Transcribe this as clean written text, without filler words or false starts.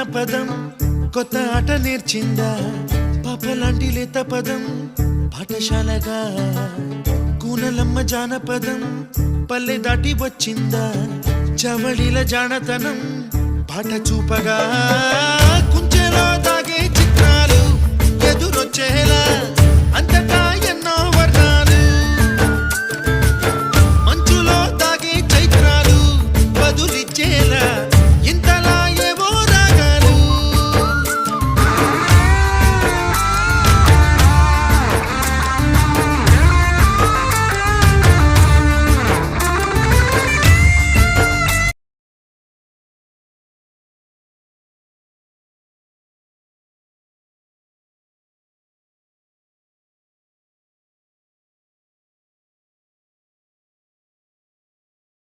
జానపదం కొత్త ఆట నేర్చిందా పాపలాంటి లేత పదం పాఠశాలగా కూనలమ్మ జానపదం పల్లె దాటి వచ్చిందా చవళిల జానతనం పాట చూపగా కుంచెలో తాగే చిత్రాలు ఎదురొచ్చేలా అంతటా